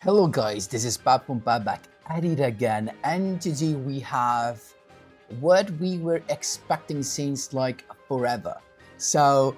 Hello guys, this is Papumpa back at it again, and today we have what we were expecting since like forever. So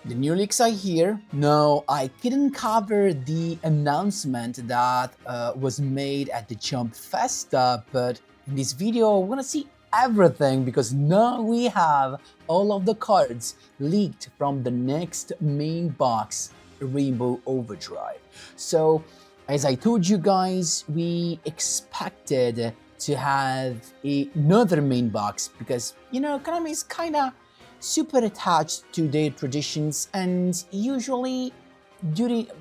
the new leaks are here. No, I couldn't cover the announcement that was made at the Jump Festa, but in this video we're gonna see everything because now we have all of the cards leaked from the next main box, Rainbow Overdrive. So as I told you guys, we expected to have another main box because, you know, Konami is kind of super attached to their traditions, and usually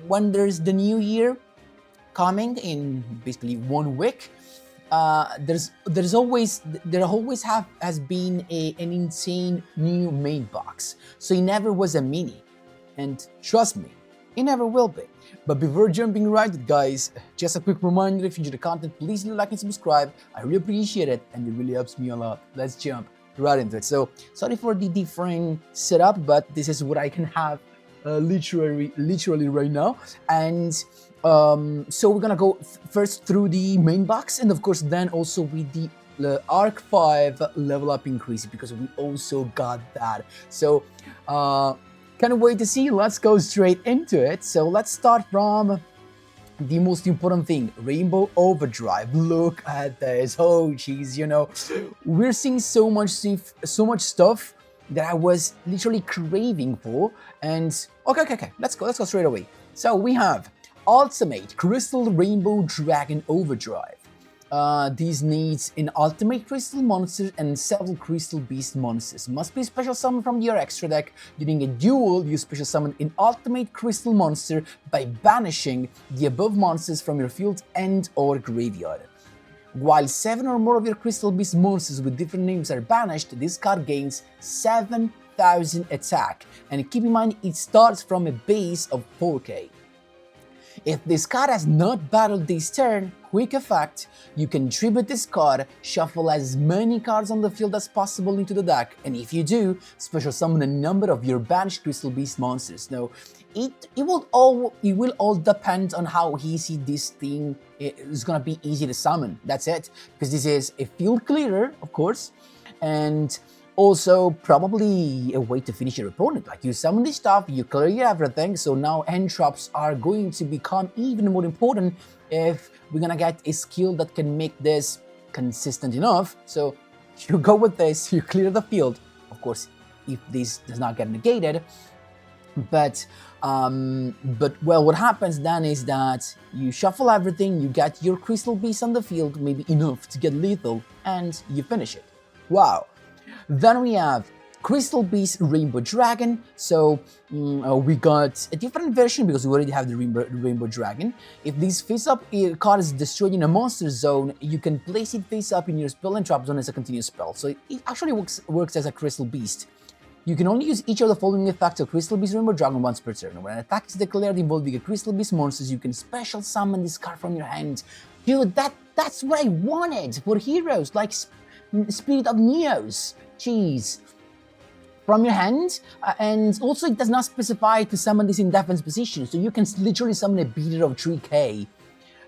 when there's the new year coming in basically 1 week, there always has been an insane new main box. So it never was a mini, and trust me, it never will be. But before jumping right in, guys, just a quick reminder, if you enjoy the content, please like and subscribe. I really appreciate it, and it really helps me a lot. Let's jump right into it. So, sorry for the different setup, but this is what I can have literally right now. And so we're gonna go first through the main box, and of course then also with the Arc 5 level up increase, because we also got that. So can't wait to see. Let's go straight into it. So let's start from the most important thing, Rainbow Overdrive. Look at this. Oh jeez, you know, we're seeing so much stuff that I was literally craving for. And okay, let's go straight away. So we have Ultimate Crystal Rainbow Dragon Overdrive. These needs an ultimate crystal monster and several crystal beast monsters. Must be special summon from your extra deck. During a duel, you special summon an ultimate crystal monster by banishing the above monsters from your field and or graveyard. While 7 or more of your crystal beast monsters with different names are banished, this card gains 7,000 attack. And keep in mind, it starts from a base of 4k. If this card has not battled this turn, quick effect, you can tribute this card, shuffle as many cards on the field as possible into the deck, and if you do, special summon a number of your banished Crystal Beast monsters. Now, it will all depend on how easy this thing is gonna be easy to summon. That's it, because this is a field clearer, of course, and also probably a way to finish your opponent. Like, you summon this stuff, you clear everything, so now end traps are going to become even more important if we're gonna get a skill that can make this consistent enough. So you go with this, you clear the field, of course, if this does not get negated. But well, what happens then is that you shuffle everything, you get your Crystal Beast on the field, maybe enough to get lethal, and you finish it. Wow. Then we have Crystal Beast Rainbow Dragon. So we got a different version because we already have the Rainbow Dragon. If this face-up card is destroyed in a monster zone, you can place it face-up in your spell and trap zone as a continuous spell. So it actually works as a Crystal Beast. You can only use each of the following effects of Crystal Beast Rainbow Dragon once per turn. When an attack is declared involving a Crystal Beast monsters, you can special summon this card from your hand. Dude, that's what I wanted for heroes like Spirit of Neos. Jeez. From your hand, and also it does not specify to summon this in defense position, so you can literally summon a beater of 3k.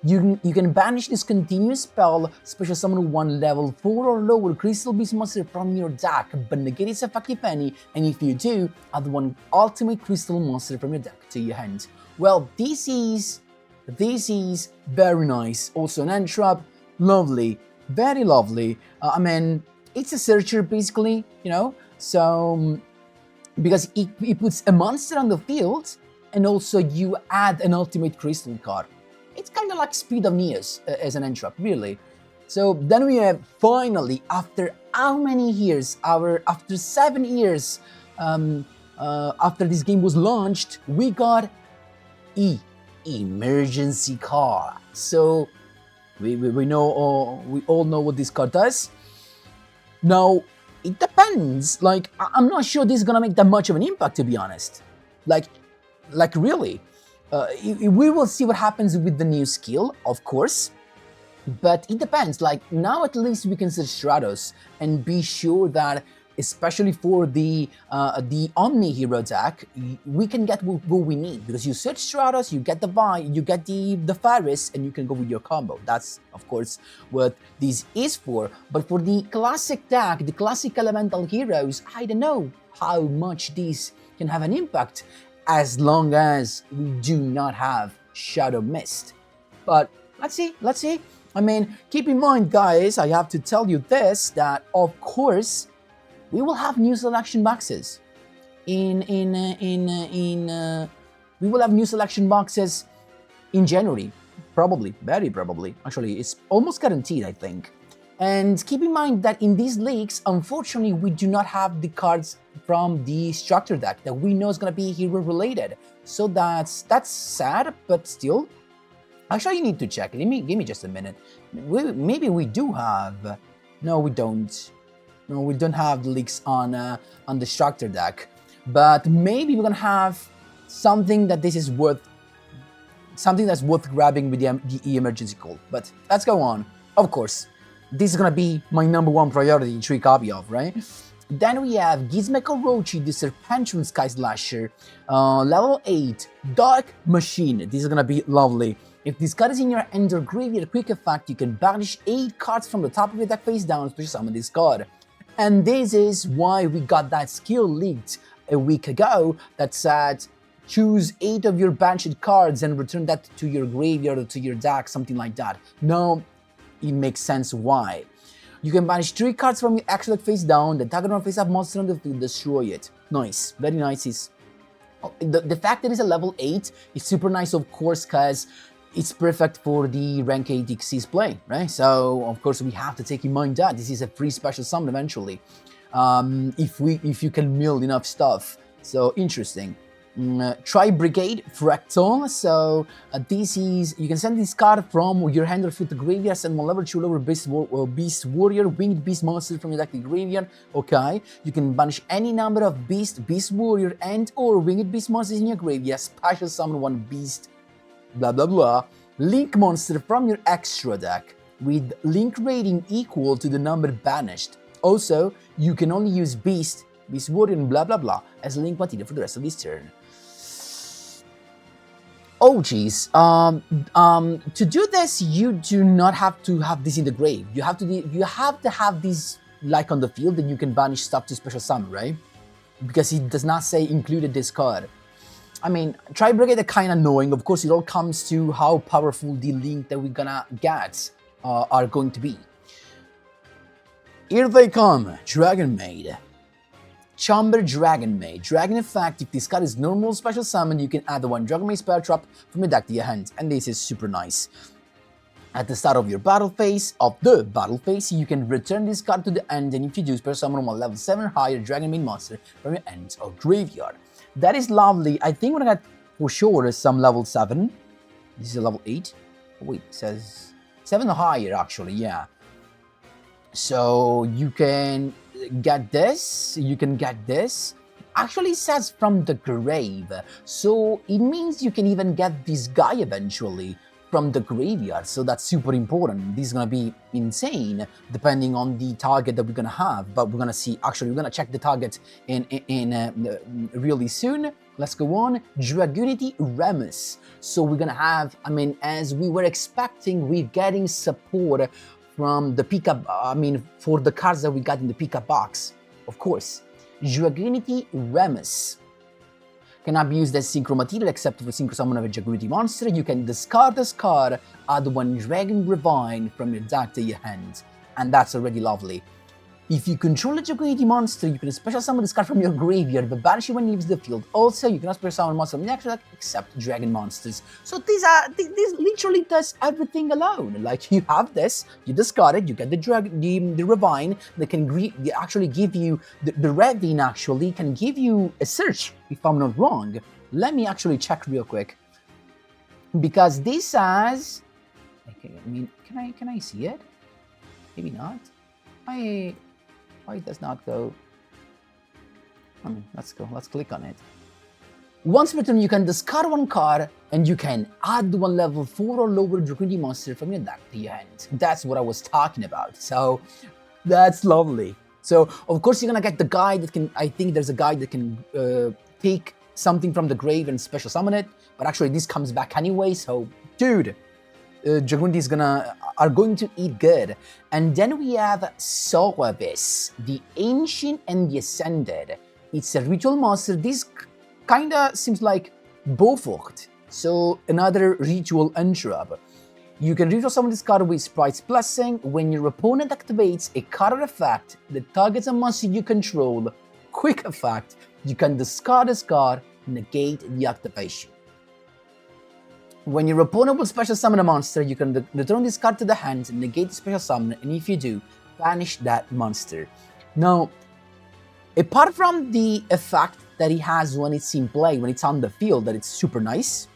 You can banish this continuous spell, special summon 1 level 4 or lower Crystal Beast monster from your deck, but negate its effect if any, and if you do, add 1 ultimate crystal monster from your deck to your hand. Well, this is very nice. Also an end trap, lovely, very lovely. I mean, it's a searcher basically, you know, so because it puts a monster on the field and also you add an ultimate crystal card. It's kind of like Speed of Neos as an end trap, really. So then we have finally, after how many years, after 7 years after this game was launched, we got emergency card. So we all know what this card does. Now, it depends. Like, I'm not sure this is gonna make that much of an impact, to be honest. Like really. We will see what happens with the new skill, of course. But it depends. Like, now at least we can search Stratos and be sure that especially for the Omni hero deck, we can get what we need, because you search Stratos, you get the Vine, you get the Faris, and you can go with your combo. That's of course what this is for. But for the classic deck, the classic elemental heroes, I don't know how much these can have an impact, as long as we do not have Shadow Mist. But let's see. I mean, keep in mind, guys, I have to tell you this, that of course we will have new selection boxes. We will have new selection boxes in January, probably, very probably. Actually, it's almost guaranteed, I think. And keep in mind that in these leaks, unfortunately, we do not have the cards from the structure deck that we know is going to be hero related. So that's sad, but still. Actually, you need to check. Give me just a minute. Maybe we do have. No, we don't. No, we don't have the leaks on the structure deck. But maybe we're gonna have something that's worth grabbing with the emergency call. But let's go on. Of course, this is gonna be my #1 priority to copy of, right? Then we have Gizmek Orochi, the Serpentron Sky Slasher, level 8, Dark Machine. This is gonna be lovely. If this card is in your end or graveyard, quick effect, you can banish 8 cards from the top of your deck face down to summon this card. And this is why we got that skill leaked a week ago that said, choose 8 of your banished cards and return that to your graveyard or to your deck, something like that. Now, it makes sense why. You can banish 3 cards from your actual deck face down, the target on face up monster on the field, destroy it. Nice, very nice. The fact that it's a level 8 is super nice, of course, because it's perfect for the rank 8 Xyz play, right? So, of course, we have to take in mind that this is a free special summon eventually, if you can mill enough stuff. So, interesting. Tri-Brigade Fractal. So, this is, you can send this card from your hand or field to graveyard, send 1 level 2 lower Beast Warrior, Winged Beast Monster from your deck to graveyard. Okay. You can banish any number of Beast Warrior, and or Winged Beast Monsters in your graveyard, special summon 1 Beast blah blah blah link monster from your extra deck with link rating equal to the number banished. Also, you can only use Beast Warrior, and blah blah blah as link material for the rest of this turn. Oh geez, to do this, you do not have to have this in the grave. You have to have this like on the field, that you can banish stuff to special summon, right? Because it does not say included this card. I mean, Tri-Brigade are kind of annoying. Of course, it all comes to how powerful the link that we're gonna get are going to be. Here they come, Dragonmaid. Chamber Dragonmaid. Dragon effect, if this card is normal special summon, you can add 1 Dragonmaid spell trap from your deck to your hand, and this is super nice. At the start of your battle phase, you can return this card to the end, and if you do, special summon 1 level 7 or higher Dragonmaid monster from your end or graveyard. That is lovely. I think we're gonna get for sure some level 7. This is a level 8. Oh, wait, it says 7 or higher actually, yeah. So you can get this, Actually, it says from the grave. So it means you can even get this guy eventually from the graveyard, so that's super important. This is gonna be insane depending on the target that we're gonna have, but we're gonna see. Actually, we're gonna check the target in really soon. Let's go on. Dragunity Remus. So we're gonna have, I mean, as we were expecting, we're getting support from the pickup. I mean, for the cards that we got in the pickup box, of course. Dragunity Remus cannot be used as synchro material except for synchro summon of a Dragunity monster. You can discard this card, add 1 Dragon Ravine from your deck to your hand, and that's already lovely. If you control a Dragunity monster, you can special summon this card from your graveyard, but banish it when it leaves the field. Also, you cannot special summon monsters from the extra deck except dragon monsters. So this literally does everything alone. Like, you have this, you discard it, you get the Ravine that can actually give you the Ravine actually can give you a search, if I'm not wrong. Let me actually check real quick, because this has. Okay, I mean, can I see it? Maybe not. Why it does not go? Let's go. Let's click on it. Once per turn, you can discard 1 card, and you can add 1 level 4 or lower Dragunity monster from your deck to your hand. That's what I was talking about. So that's lovely. So of course you're gonna get the guy that can. I think there's a guy that can take something from the grave and special summon it. But actually this comes back anyway. So dude, Dragunity are going to eat good. And then we have Service, the Ancient and the Ascended. It's a ritual monster. This kinda seems like Invoked, so another ritual entrap. You can ritual summon this card with Sprite's Blessing. When your opponent activates a card effect that targets a monster you control, quick effect, you can discard this card, negate the activation. When your opponent will special summon a monster, you can return this card to the hand, negate the special summon, and if you do, banish that monster. Now, apart from the effect that he has when it's in play, when it's on the field, that it's super nice,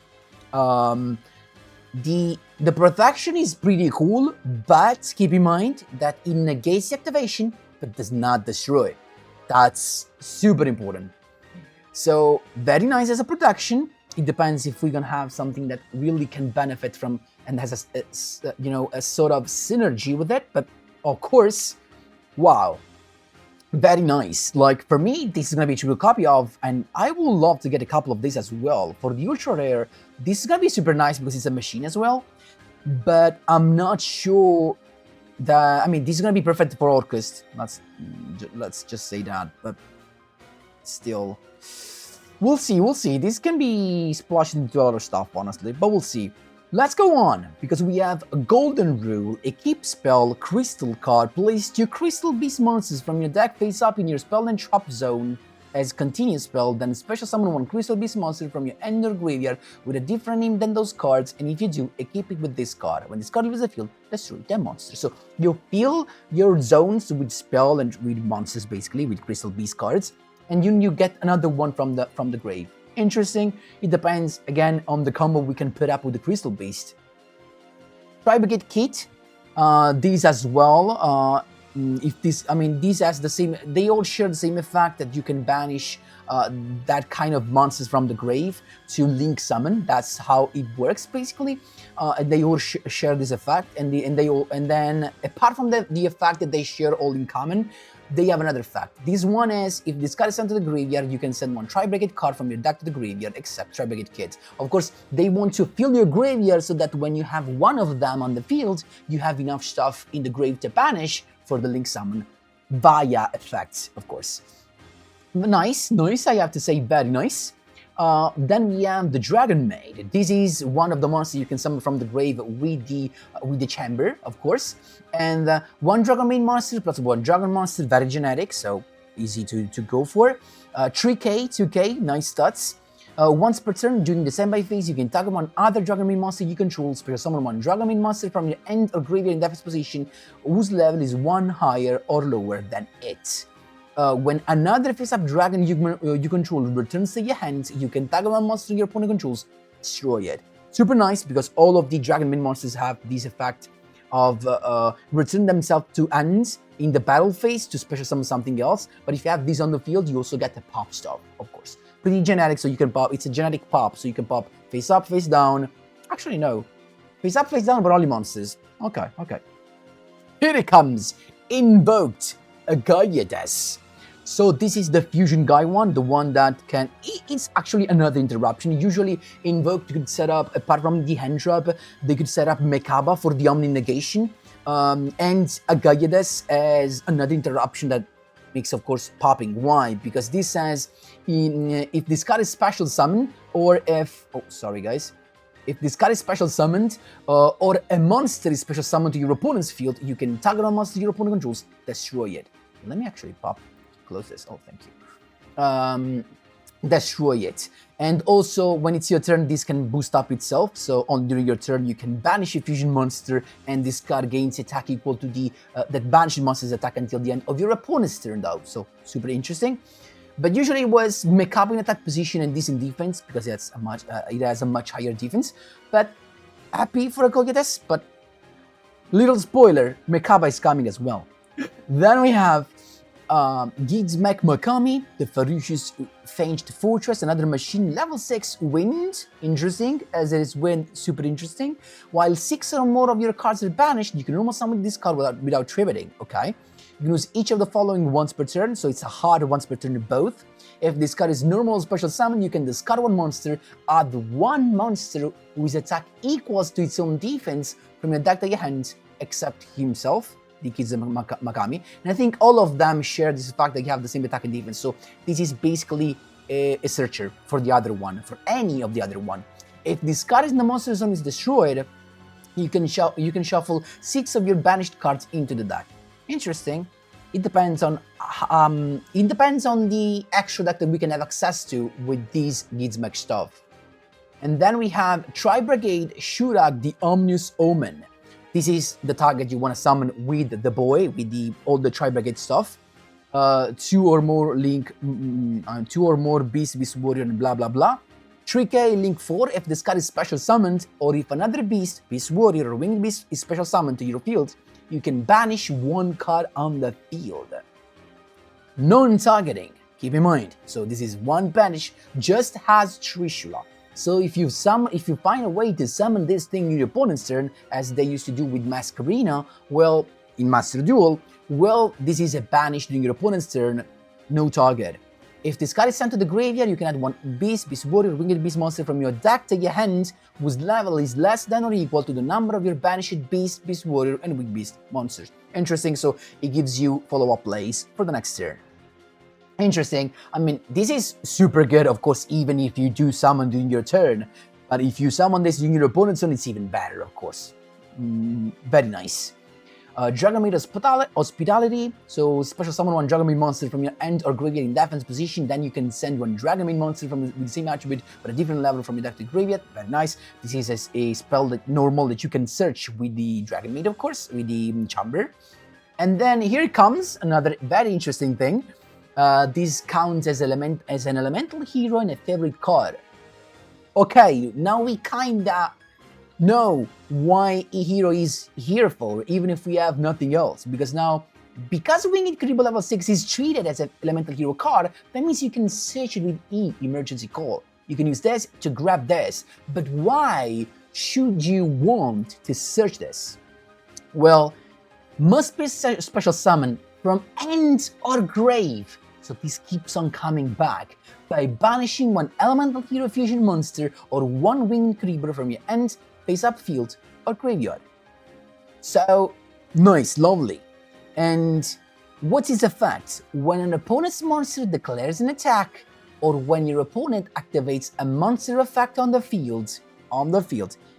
the protection is pretty cool, but keep in mind that it negates the activation, but does not destroy. That's super important. So, very nice as a protection. It depends if we're gonna have something that really can benefit from and has a sort of synergy with it. But of course, wow, very nice. Like for me, this is gonna be a triple copy of, and I would love to get a couple of these as well. For the ultra rare, this is gonna be super nice because it's a machine as well. But I'm not sure that. I mean, this is gonna be perfect for Orcust. Let's just say that. But still. We'll see. This can be splashed into other stuff, honestly, but we'll see. Let's go on, because we have a Golden Rule, a Keep Spell, Crystal card. Place 2 Crystal Beast monsters from your deck face up in your spell and trap zone as continuous spell, then special summon 1 Crystal Beast monster from your end or graveyard with a different name than those cards, and if you do, equip it with this card. When this card leaves the field, destroy that monster. So you fill your zones with spell and with monsters, basically, with Crystal Beast cards, and you get another one from the grave. Interesting. It depends again on the combo we can put up with the Crystal Beast. Tri-Brigade kit. These as well. These has the same. They all share the same effect that you can banish that kind of monsters from the grave to link summon. That's how it works basically. And they all share this effect, and then apart from the effect that they share all in common, they have another effect. This one is, if this card is sent to the graveyard, you can send 1 Tri-Brigade card from your deck to the graveyard, except Tri-Brigade kits. Of course, they want to fill your graveyard so that when you have one of them on the field, you have enough stuff in the grave to banish for the link summon via effects, of course. Nice, I have to say, very nice. Then we have the Dragonmaid. This is one of the monsters you can summon from the grave with the chamber, of course. And 1 Dragonmaid monster plus 1 Dragon monster, very generic, so easy to go for. 3k, 2k, nice stats. Once per turn during the standby phase, you can target 1 other Dragonmaid monster you control, special summon 1 Dragonmaid monster from your end or graveyard in defense position, whose level is 1 higher or lower than it. When another face-up dragon you control returns to your hand, you can target 1 monster your opponent controls, destroy it. Super nice, because all of the Dragonmaid monsters have this effect of return themselves to ends in the battle phase to special summon something else. But if you have this on the field, you also get the pop stuff, of course. Pretty generic, so you can pop. It's a generic pop, so you can pop face up, face down. Actually, no. Face up, face down, but only monsters. Okay. Here it comes. Invoked Agaiades. So this is the fusion guy one, the one that can... It's actually another interruption. Usually Invoked could set up, apart from the hand drop, they could set up Mekaba for the Omni negation. And Agaiades as another interruption that makes, of course, popping. Why? Because this says, if this card is special summoned, or if... Oh, sorry guys. If this card is special summoned, or a monster is special summoned to your opponent's field, you can target a monster your opponent controls, destroy it. Let me actually close this. Oh, thank you. Destroy it. And also, when it's your turn, this can boost up itself. So during your turn, you can banish a fusion monster, and this card gains attack equal to the that banished monster's attack until the end of your opponent's turn, though. So super interesting. But usually it was Mekaba in attack position and this in defense, because it has a much higher defense. But happy for Agaiades, but little spoiler, Mekaba is coming as well. Then we have Gizmek Makami, the Ferocious Fanged Fortress, another machine, level 6 Wind, interesting, as it is Wind, super interesting. While 6 or more of your cards are banished, you can normal summon this card without tributing, okay? You can use each of the following once per turn, so it's a hard once per turn both. If this card is normal or special summon, you can discard one monster, add one monster whose attack equals to its own defense from your deck to your hand, except himself, the Gizmek Makami. And I think all of them share this fact that you have the same attack and defense, so this is basically a searcher for the other one, for any of the other one. If this card in the monster zone is destroyed, you can shuffle 6 of your banished cards into the deck. Interesting. It depends on the extra deck that we can have access to with these Gizmek stuff. And then we have Tri-Brigade Shurak, the Omnious Omen. This is the target you want to summon with the boy, with all the Tri-Brigade stuff. 2 or more Beast Warrior, and blah blah blah. 3k Link 4 if this card is special summoned, or if another Beast Warrior, or Winged Beast is special summoned to your field, you can banish one card on the field. Non-targeting, keep in mind. So this is one banish, just has Trishula. So if you find a way to summon this thing in your opponent's turn, as they used to do with Masquerina, well, in Master Duel, well, this is a banish during your opponent's turn, no target. If this card is sent to the graveyard, you can add one Beast Warrior, Winged Beast monster from your deck to your hand, whose level is less than or equal to the number of your banished Beast Warrior, and Winged Beast monsters. Interesting, so it gives you follow-up plays for the next turn. Interesting. I mean, this is super good, of course, even if you do summon during your turn. But if you summon this during your opponent's turn, it's even better, of course. Very nice. Dragonmaid Hospitality. So special summon one Dragonmaid monster from your end or graveyard in defense position. Then you can send one Dragonmaid monster with the same attribute but a different level from your deck to graveyard. Very nice. This is a spell that normal that you can search with the Dragonmaid, of course, with the Chamber. And then here comes another very interesting thing. This counts as an elemental hero and a favorite card. Okay, now we kinda know why a hero is here for, even if we have nothing else. Because Winged Kuriboh level 6 is treated as an elemental hero card, that means you can search it with emergency call. You can use this to grab this. But why should you want to search this? Well, must be special summon from end or grave. So this keeps on coming back by banishing one elemental hero fusion monster or one Winged Kuriboh from your end, face-up field, or graveyard. So, nice, lovely. And what is the effect? When an opponent's monster declares an attack, or when your opponent activates a monster effect on the field,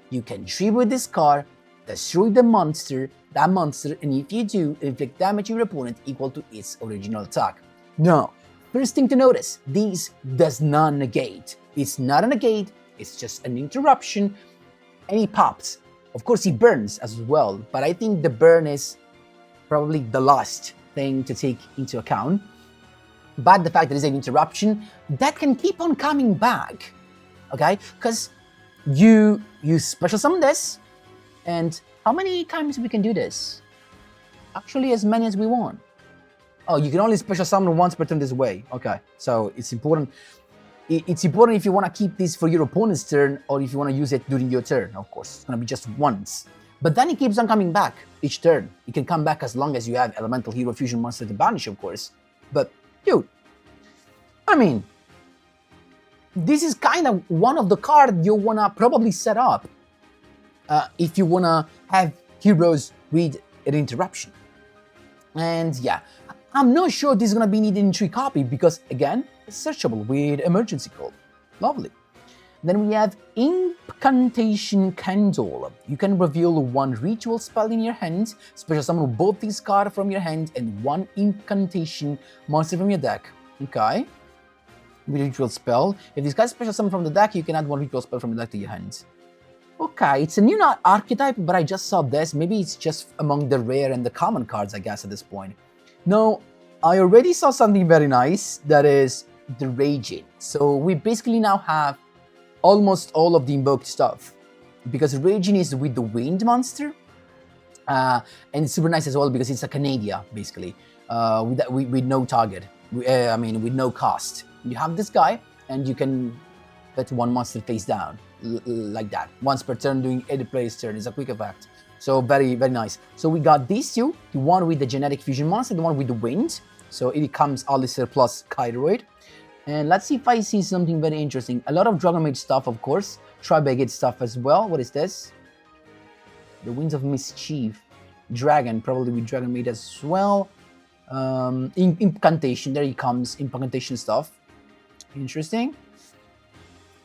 you can tribute this card, destroy that monster, and if you do, inflict damage to your opponent equal to its original attack. Now, first thing to notice, this does not negate. It's not a negate, it's just an interruption, and he pops. Of course, he burns as well, but I think the burn is probably the last thing to take into account. But the fact that it's an interruption, that can keep on coming back, okay? Because you special summon this, and how many times we can do this? Actually, as many as we want. Oh, you can only special summon once per turn this way. Okay, so it's important. It's important if you want to keep this for your opponent's turn, or if you want to use it during your turn, of course. It's going to be just once. But then it keeps on coming back each turn. It can come back as long as you have elemental hero fusion monster to banish, of course. But, dude, I mean, this is kind of one of the cards you want to probably set up if you want to have heroes with an interruption. And yeah, I'm not sure this is going to be needed in 3 copy because, again, it's searchable with emergency call. Lovely. Then we have Incantation Candle. You can reveal one ritual spell in your hand, special summon both these cards from your hand and one incantation monster from your deck. Okay. With ritual spell. If this guy's special summon from the deck, you can add one ritual spell from the deck to your hand. Okay, it's a new archetype, but I just saw this. Maybe it's just among the rare and the common cards, I guess, at this point. No, I already saw something very nice, that is the Raging. So we basically now have almost all of the invoked stuff, because Raging is with the Wind monster, And it's super nice as well because it's a Canadian, basically, with no target. I mean, with no cost. You have this guy, and you can put one monster face down, like that. Once per turn, doing 80 players' turn. It's a quick effect. So very, very nice. So we got these two, the one with the genetic fusion monster, the one with the wind. So it becomes Alistair plus Kuriboh. And let's see if I see something very interesting. A lot of Dragonmaid stuff, of course. Tri-Brigade stuff as well. What is this? The Winds of Mischief. Dragon, probably with Dragonmaid as well. Incantation, there he comes. Incantation stuff. Interesting.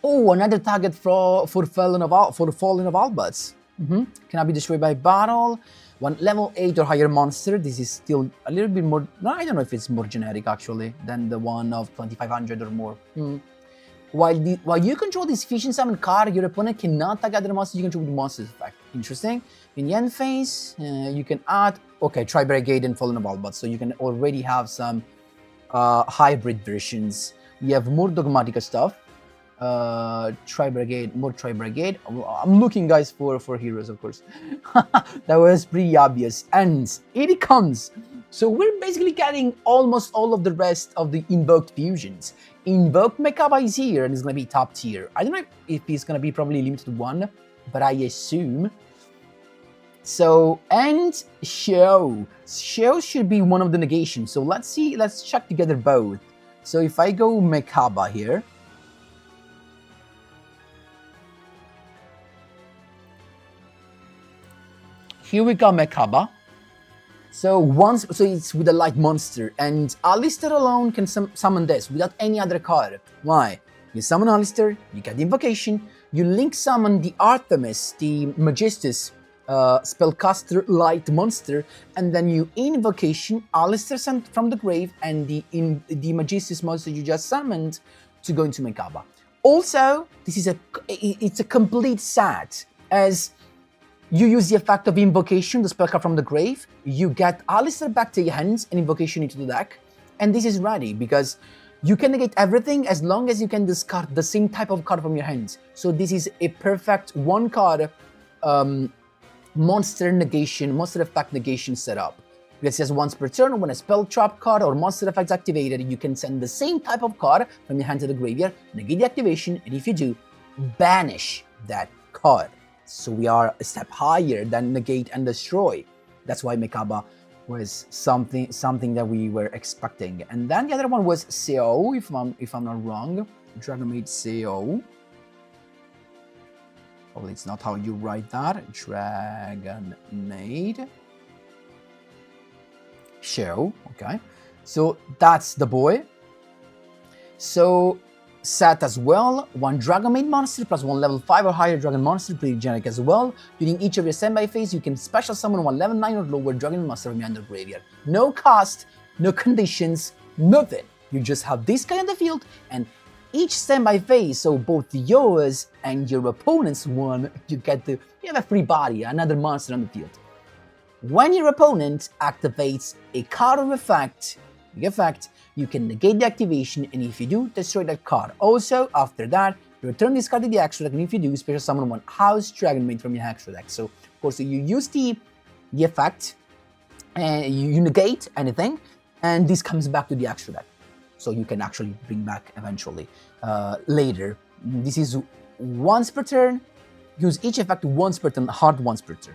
Oh, another target for Fallen of Albuds. Cannot be destroyed by battle. One level 8 or higher monster. This is still a little bit more... No, I don't know if it's more generic, actually, than the one of 2500 or more. While you control this Fusion Summon card, your opponent cannot tag other monsters you control with the monster's effect. Interesting. In the end phase, you can add... Okay, Tri-Brigade and Fallen of Albuds. So you can already have some hybrid versions. We have more Dogmatica stuff. Tri-Brigade, more Tri-Brigade. I'm looking, guys, for heroes, of course. That was pretty obvious. And here it comes. So we're basically getting almost all of the rest of the Invoked fusions. Invoked Mekaba is here and it's going to be top tier. I don't know if it's going to be probably limited to one, but I assume. So, and Show. Show should be one of the negations. So let's see, let's check together both. So if I go Mekaba here. Here we got Mekaba. So it's with a light monster, and Alistair alone can summon this without any other card. Why? You summon Alistair, you get the invocation, you link summon the Artemis, the Magistus spellcaster light monster, and then you invocation Alistair sent from the grave and the Magistus monster you just summoned to go into Mekaba. Also, this is it's a complete set, as you use the effect of Invocation, the spell card from the grave, you get Alistair back to your hands and Invocation into the deck, and this is ready because you can negate everything as long as you can discard the same type of card from your hands. So this is a perfect one card monster negation, monster effect negation setup. Because it says once per turn, when a spell trap card or monster effect is activated, you can send the same type of card from your hand to the graveyard, negate the activation, and if you do, banish that card. So we are a step higher than negate and destroy. That's why Mekaba was something that we were expecting. And then the other one was CO, if I'm not wrong. Dragonmaid CO. Probably it's not how you write that. Dragonmaid. Show. Okay. So that's the boy. So set as well, one Dragonmaid monster plus one level 5 or higher dragon monster, pretty generic as well. During each of your standby phase, you can special summon one level 9 or lower dragon monster from your under graveyard. No cost, no conditions, nothing. You just have this guy on the field, and each standby phase, so both yours and your opponent's one, you have a free body, another monster on the field. When your opponent activates a card or effect, you can negate the activation, and if you do, destroy that card. Also, after that, you return this card to the extra deck, and if you do, special summon one House Dragonmaid from your extra deck. So, of course, you use the effect, and you negate anything, and this comes back to the extra deck. So you can actually bring back eventually, later. This is once per turn. Use each effect once per turn, hard once per turn.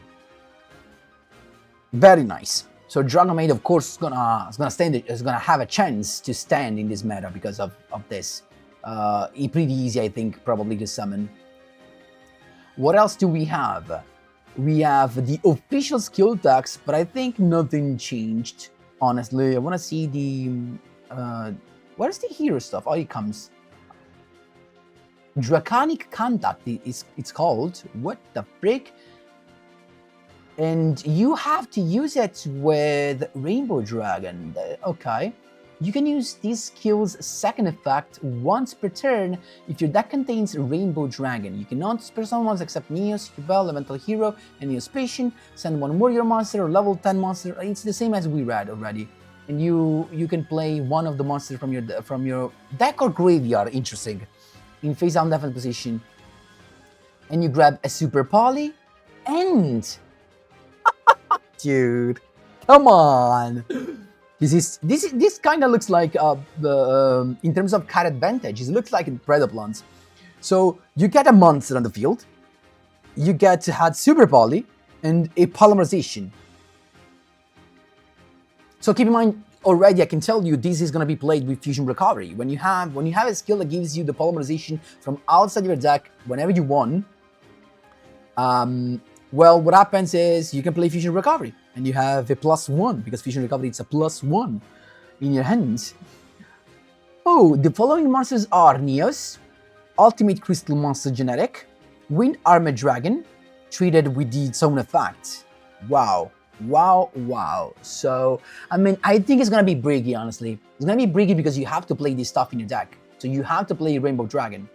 Very nice. So Dragonmaid, of course, is gonna have a chance to stand in this meta because of this. Pretty easy, I think, probably to summon. What else do we have? We have the official skill decks, but I think nothing changed. Honestly, I want to see the where's the hero stuff? Oh, it comes. Draconic Contact. It's called. What the frick? And you have to use it with Rainbow Dragon. Okay. You can use these skills' second effect once per turn if your deck contains Rainbow Dragon. You cannot special summon ones except Neos, Duel, Elemental Hero, and Neospatian. Send one Warrior monster or level 10 monster. It's the same as we read already. And you can play one of the monsters from your deck or graveyard. Interesting. In face down defense position. And you grab a Super Poly and dude. Come on. This kind of looks like in terms of card advantage, it looks like in Predaplants. So you get a monster on the field, you get to have Super Poly and a Polymerization. So keep in mind, already I can tell you this is going to be played with Fusion Recovery. When you have a skill that gives you the Polymerization from outside your deck whenever you want, well, what happens is you can play Fusion Recovery and you have a +1 because Fusion Recovery it's a +1 in your hands. Oh, the following monsters are Neos, Ultimate Crystal Monster Genetic, Wind Armored Dragon, treated with the Zone Effect. Wow. Wow, wow. So, I mean, I think it's going to be Briggy, honestly. It's going to be Briggy because you have to play this stuff in your deck. So you have to play Rainbow Dragon.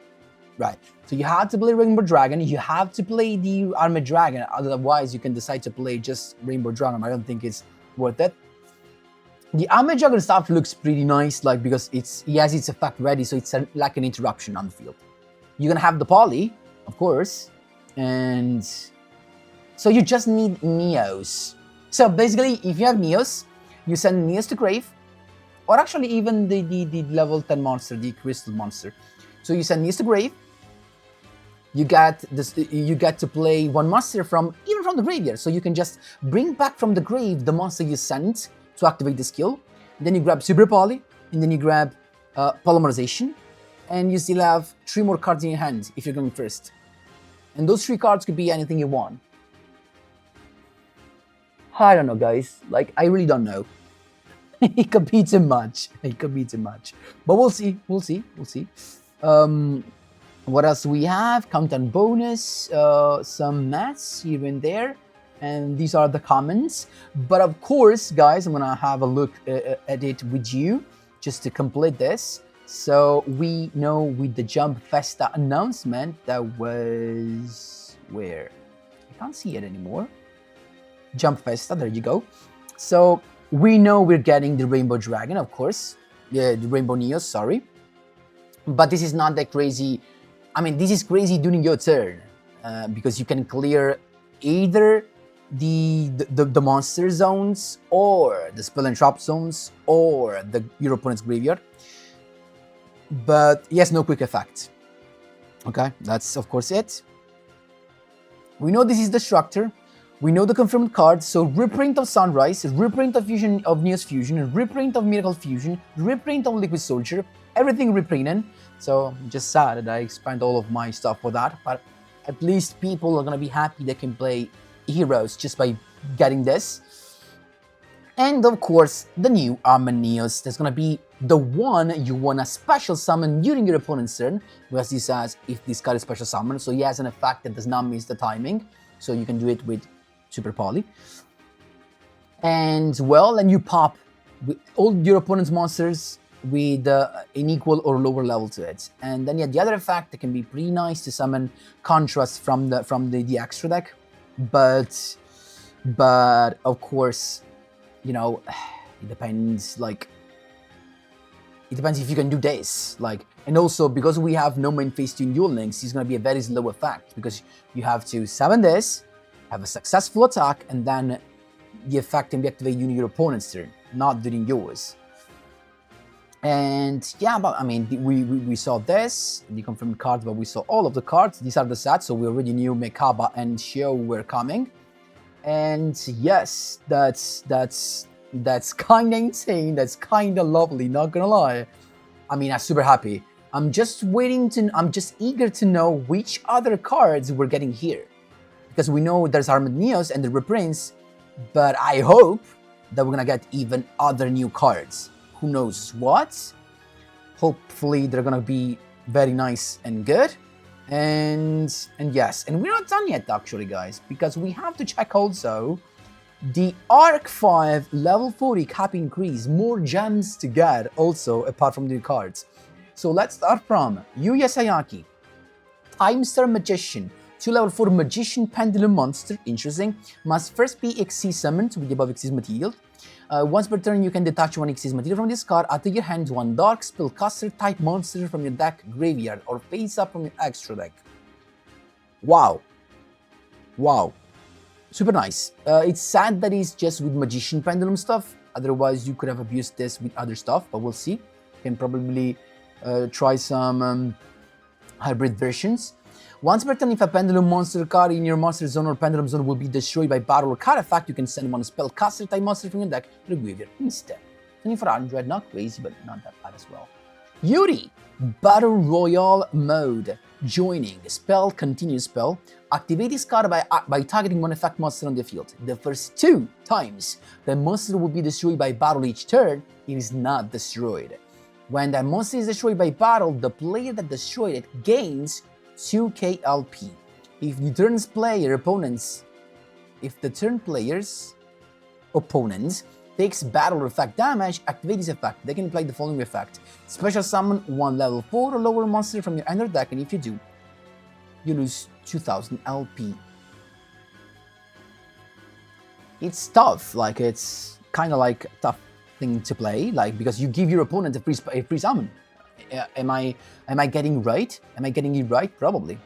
Right. So you have to play Rainbow Dragon. You have to play the Armored Dragon. Otherwise, you can decide to play just Rainbow Dragon. I don't think it's worth it. The Armored Dragon stuff looks pretty nice, like because he has its effect ready, so it's like an interruption on the field. You're going to have the Poly, of course. And so you just need Neos. So basically, if you have Neos, you send Neos to grave, or actually even the level 10 monster, the Crystal monster. So you send Neos to grave. You get to play one monster even from the graveyard. So you can just bring back from the grave the monster you sent to activate the skill. Then you grab Super Poly, and then you grab Polymerization, and you still have 3 more cards in your hand if you're going first. And those 3 cards could be anything you want. I don't know, guys. Like, I really don't know. It could be too much. It could be too much. But we'll see. We'll see. We'll see. What else we have? Countdown bonus. Some maths here and there. And these are the comments. But of course, guys, I'm going to have a look at it with you just to complete this. So we know with the Jump Festa announcement that was... where? I can't see it anymore. Jump Festa, there you go. So we know we're getting the Rainbow Dragon, of course. Yeah, the Rainbow Neos, sorry. But this is not that crazy. I mean, this is crazy during your turn. Because you can clear either the monster zones, or the spell and trap zones, or your opponent's graveyard. But he has no quick effect. Okay, that's of course it. We know this is the structure. We know the confirmed cards, so reprint of Sunrise, reprint of Fusion of Neos Fusion, reprint of Miracle Fusion, reprint of Liquid Soldier, everything reprinted. So I'm just sad that I spent all of my stuff for that, but at least people are gonna be happy they can play heroes just by getting this. And of course, the new Armored Neos. That's gonna be the one you wanna special summon during your opponent's turn, because this says if this card is special summon, so he has an effect that does not miss the timing, so you can do it with Super Poly. And well, then you pop with all your opponent's monsters with an equal or lower level to it. And then you have the other effect that can be pretty nice to summon Contrast from the extra deck. But of course, you know, it depends, like, it depends if you can do this, like, and also because we have no main phase 2 in Duel Links, it's going to be a very slow effect, because you have to summon this, have a successful attack, and then the effect can be activated during your opponent's turn, not during yours. And yeah, but I mean, we saw this, the confirmed cards, but we saw all of the cards. These are the sets, so we already knew Mekaba and Shio were coming. And yes, that's kind of insane. That's kind of lovely, not gonna lie. I mean, I'm super happy. I'm just eager to know which other cards we're getting here. Because we know there's Armored Neos and the reprints, but I hope that we're gonna get even other new cards. Who knows what? Hopefully they're gonna be very nice and good. And yes, and we're not done yet actually, guys, because we have to check also the Arc 5 level 40 cap increase, more gems to get also apart from the cards. So let's start from Yuya Sayaki, Time Star Magician, 2 level 4 Magician Pendulum monster, interesting, must first be Xyz summoned with the above Xyz material. Once per turn, you can detach one Xyz material from this card, add to your hand one Dark Spellcaster type monster from your deck graveyard or face up from your extra deck. Wow. Wow. Super nice. It's sad that it's just with Magician Pendulum stuff. Otherwise, you could have abused this with other stuff, but we'll see. Can probably try some hybrid versions. Once per turn, if a Pendulum monster card in your monster zone or Pendulum zone will be destroyed by battle or card effect, you can send one spellcaster type monster from your deck to the graveyard instead. 2400, not crazy, but not that bad as well. Yuri, Battle Royale mode. Joining spell, continuous spell. Activate this card by targeting one effect monster on the field. The first 2 times the monster will be destroyed by battle each turn, it is not destroyed. When that monster is destroyed by battle, the player that destroyed it gains 2k LP. If the turn player's opponents takes battle or effect damage, activate this effect. They can apply the following effect. Special summon one level 4 or lower monster from your end deck, and if you do, you lose 2000 LP. It's tough, like it's kind of like a tough thing to play, like because you give your opponent a free summon. Am I getting right? Am I getting it right? Probably.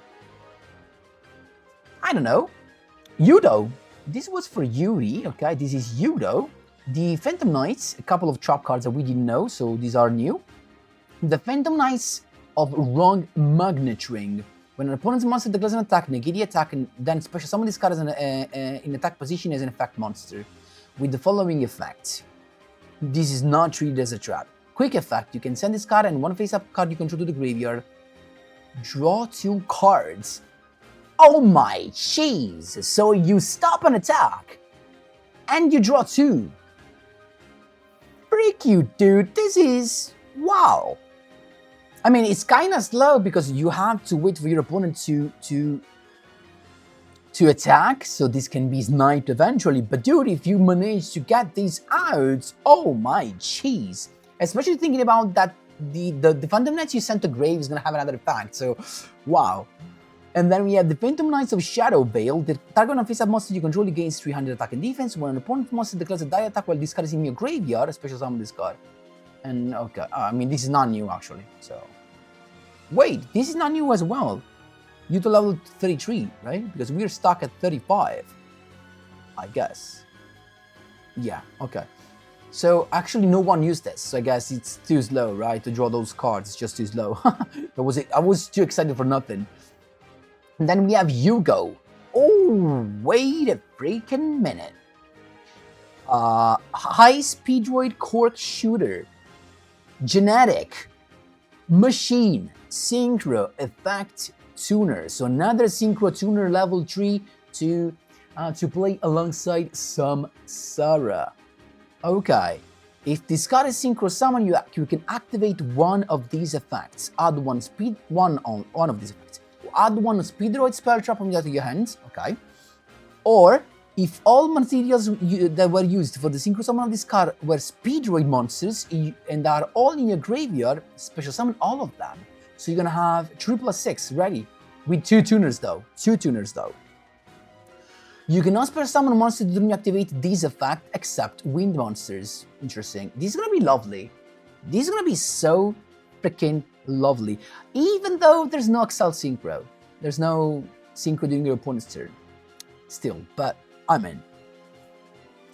I don't know. Yugioh. This was for Yuri, okay? This is Yugioh. The Phantom Knights, a couple of trap cards that we didn't know, so these are new. The Phantom Knights of Wrong Magnet Ring. When an opponent's monster declares an attack, negate the attack, and then special summon this card as in attack position as an effect monster. With the following effect. This is not treated as a trap. Quick effect, you can send this card and one face-up card you control to the graveyard. Draw 2 cards. Oh my jeez! So you stop an attack, and you draw 2. Freak you, dude. This is... wow. I mean, it's kind of slow because you have to wait for your opponent to attack, so this can be sniped eventually. But dude, if you manage to get these out, oh my jeez. Especially thinking about that the Phantom Knights you sent to grave is going to have another effect, so wow. And then we have the Phantom Knights of Shadow Veil. The target of face-up monster you control gains 300 attack and defense. When an opponent monster declares a die attack while this card is in your graveyard, a special summon this card. And okay, I mean, this is not new actually, so... Wait, this is not new as well. You to level 33, right? Because we're stuck at 35, I guess. Yeah, okay. So actually no one used this, so I guess it's too slow, right? To draw those cards, it's just too slow. I was too excited for nothing. And then we have Yugioh. Oh, wait a freaking minute. High Speedroid Cork Shooter. Genetic. Machine. Synchro. Effect. Tuner. So another Synchro Tuner level 3 to play alongside Samsara. Okay. If this card is Synchro Summon, you can activate one of these effects. Add one of these effects. Add one Speedroid spell trap from to your hands, okay? Or, if all materials that were used for the Synchro Summon of this card were Speedroid monsters and are all in your graveyard, special summon all of them. So you're gonna have 3+6 ready, with 2 tuners though. You cannot special summon monsters that don't activate this effect except wind monsters. Interesting. This is gonna be lovely. This is gonna be so freaking lovely. Even though there's no Excel Synchro. There's no Synchro during your opponent's turn. Still, but I'm in.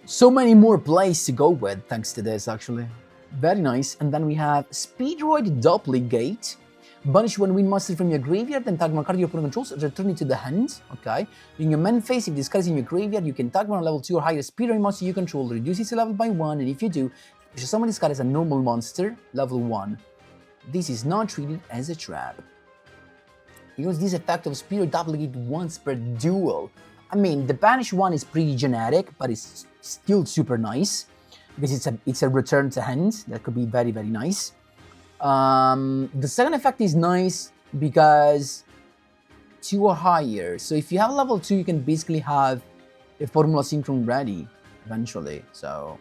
So many more plays to go with thanks to this actually. Very nice. And then we have Speedroid Duplicate. Banish one wind monster from your graveyard, then tag one card your opponent controls, return it to the hand. Okay. In your main phase, if this card is in your graveyard, you can tag one level 2 or higher Speedroid monster you control, reduce its level by 1, and if you do, you should summon this card as a normal monster, level 1. This is not treated as a trap. Use this effect of Speedroid Duplicate once per duel. I mean, the Banish one is pretty generic, but it's still super nice because it's a return to hand. That could be very, very nice. The second effect is nice because 2 or higher. So if you have level 2, you can basically have a Formula Synchron ready eventually. So,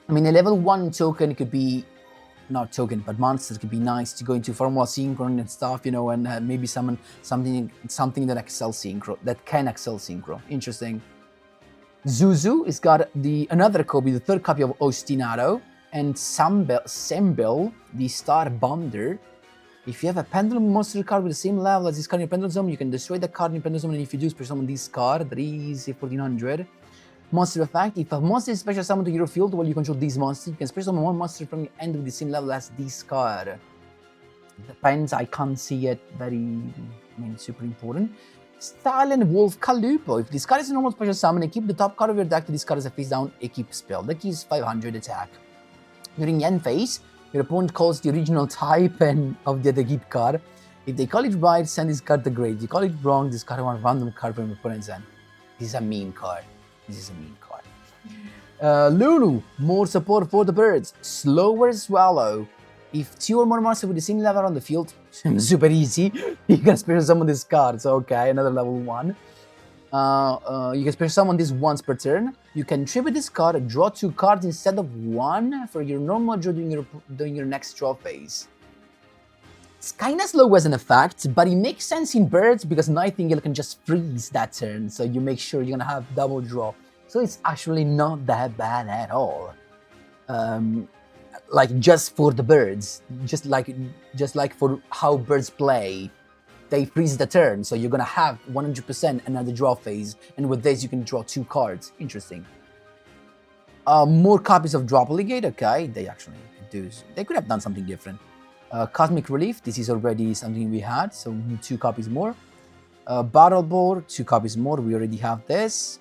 I mean, a level 1 token could be, not token, but monsters could be nice to go into Formula Synchron and stuff, you know, and maybe summon something that excels Synchro, that can excel Synchro. Interesting. Zuzu has got another copy, the third copy of Ostinato, and Saambell, the Star Bonder. If you have a Pendulum monster card with the same level as this card in your Pendulum Zone, you can destroy the card in your Pendulum Zone, and if you do, special summon this card, that is a 1400. Monster effect, if a monster is special summoned to your field while you control this monster, you can special summon one monster from your end with the same level as this card. Depends, I can't see it super important. Silent Wolf Kuriboh. If this card is a normal special summon, keep the top card of your deck to this card as a face down equip spell. Deck is 500 attack. During end phase, your opponent calls the original type and of the other keep card. If they call it right, send this card to grave. If you call it wrong, discard one random card from your opponent's end. This is a mean card. Lulu, more support for the birds. Slower Swallow. If 2 or more monsters with the same level on the field, super easy, you can special summon this card. So okay, another level 1. You can special summon this once per turn. You can tribute this card, draw 2 cards instead of 1 for your normal draw during your next draw phase. It's kinda slow as an effect, but it makes sense in birds because Nightingale can just freeze that turn, so you make sure you're gonna have double draw. So it's actually not that bad at all. Like just for the birds, just like for how birds play, they freeze the turn, so you're gonna have 100% another draw phase, and with this you can draw 2 cards. Interesting. More copies of Dragonmaid. Okay, they actually do. They could have done something different. Cosmic Relief, this is already something we had, so we need 2 copies more. Battle Board, 2 copies more, we already have this.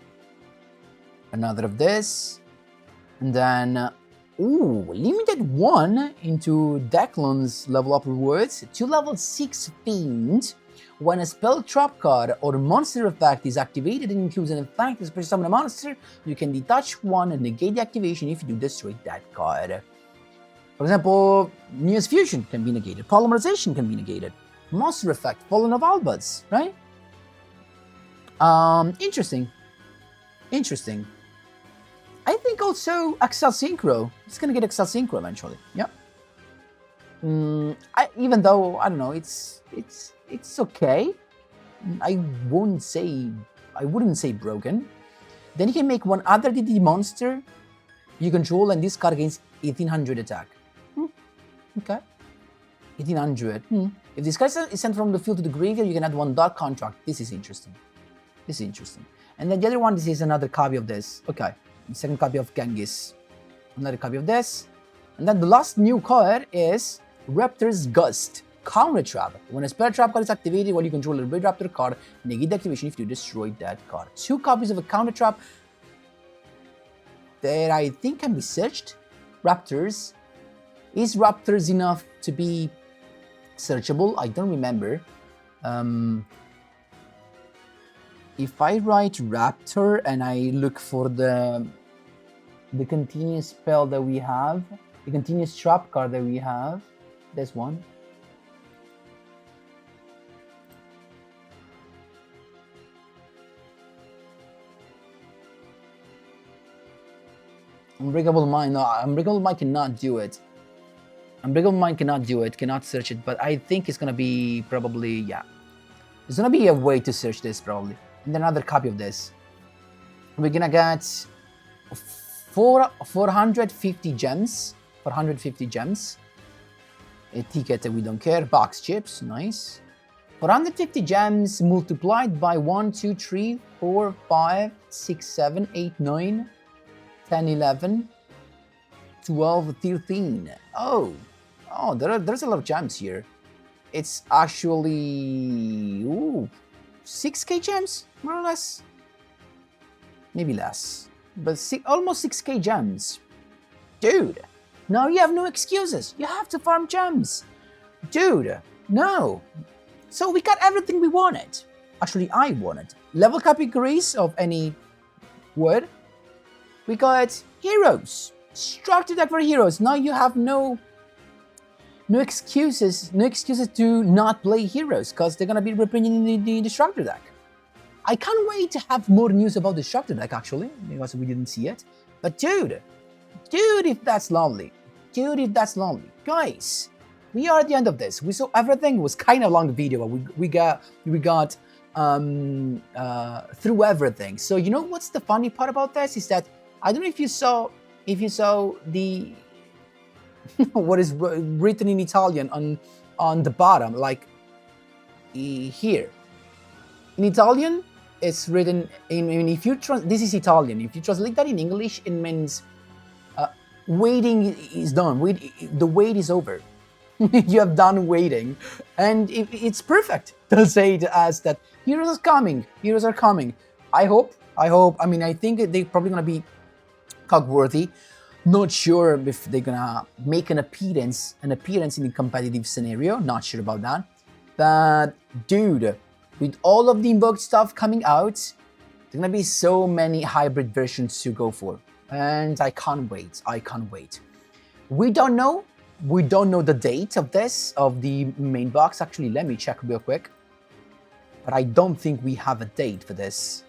Another of this. And then, limited 1 into Declan's level up rewards. 2 level 6 Fiend. When a spell trap card or monster effect is activated and includes an effect to special summon a monster, you can detach 1 and negate the activation if you do destroy that card. For example, Miscellaneous Fusion can be negated, Polymerization can be negated, Monster Effect, Fallen of Albuds, right? Interesting. I think also Excel Synchro. It's gonna get Excel Synchro eventually. Yeah. Even though I don't know, it's okay. I wouldn't say broken. Then you can make one other DD monster you control, and this card gains 1800 attack. Okay. 1800. If this card is sent from the field to the graveyard, you can add 1 Dark Contract. This is interesting. And then the other one, this is another copy of this. Okay. The second copy of Genghis. Another copy of this. And then the last new card is Raptor's Gust. Counter Trap. When a spell trap card is activated while you control a Red Raptor card, negate the activation if you destroy that card. 2 copies of a Counter Trap that I think can be searched. Raptors. Is Raptors enough to be searchable? I don't remember. If I write Raptor and I look for the continuous spell that we have, the continuous trap card that we have, there's one. Unbreakable Mind, no, Unbreakable Mind cannot do it. Unbreakable Mind cannot do it, cannot search it, but I think it's gonna be probably, yeah. There's gonna be a way to search this probably. And then another copy of this. We're gonna get 450 gems. 450 gems. A ticket that we don't care. Box chips, nice. 450 gems multiplied by 1, 2, 3, 4, 5, 6, 7, 8, 9, 10, 11, 12, 13. Oh, there's a lot of gems here. It's actually 6k gems, more or less. Maybe less, but almost 6k gems. Dude, now you have no excuses. You have to farm gems. Dude, no. So we got everything we wanted. Actually, I wanted. Level categories of any word. We got heroes. Structure deck for heroes. Now you have no excuses to not play heroes, because they're gonna be reprinted in the structure deck. I can't wait to have more news about the structure deck actually, because we didn't see it. But dude, if that's lovely. Guys, we are at the end of this. We saw everything. It was kind of a long video, but we got through everything. So you know what's the funny part about this is that I don't know if you saw the what is written in Italian on the bottom, like here. In Italian, it's written in if you this is Italian. If you translate that in English, it means waiting is done. The wait is over. You have done waiting, and it's perfect to say to us that heroes are coming. Heroes are coming. I hope. I mean, I think they're probably gonna be cogworthy. Not sure if they're gonna make an appearance in the competitive scenario. Not sure about that. But dude, with all of the Invoked stuff coming out, there's gonna be so many hybrid versions to go for, and I can't wait. We don't know the date of the main box. Actually, let me check real quick. But I don't think we have a date for this.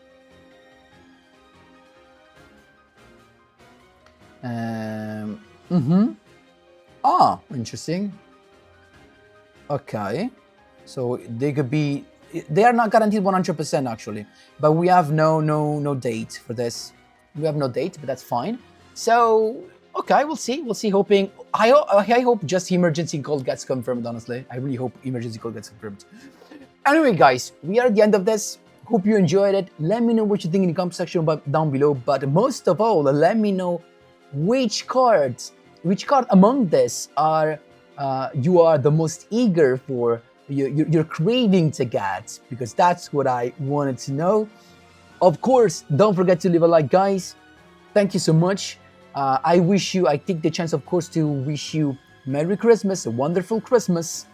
Ah, interesting. Okay. So they could be... They are not guaranteed 100% actually. But we have no date for this. We have no date, but that's fine. So... Okay, we'll see. Hoping I hope just emergency code gets confirmed. Honestly, I really hope emergency code gets confirmed. Anyway, guys, we are at the end of this. Hope you enjoyed it. Let me know what you think in the comment section down below. But most of all, let me know which card among this you are the most eager for. You're craving to get, because that's what I wanted to know. Of course, don't forget to leave a like, guys. Thank you so much. I take the chance, of course, to wish you Merry Christmas, a wonderful Christmas,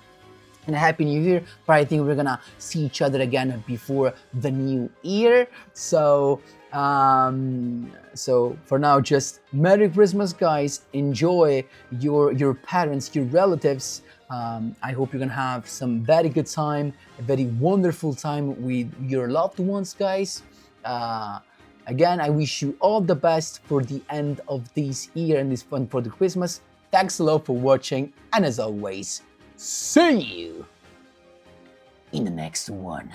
and a Happy New Year. But I think we're gonna see each other again before the new year. So for now, just Merry Christmas, guys. Enjoy your parents, your relatives. I hope you're gonna have some very good time, a very wonderful time with your loved ones, guys. Again, I wish you all the best for the end of this year and this fun for the Christmas. Thanks a lot for watching, and as always, see you in the next one.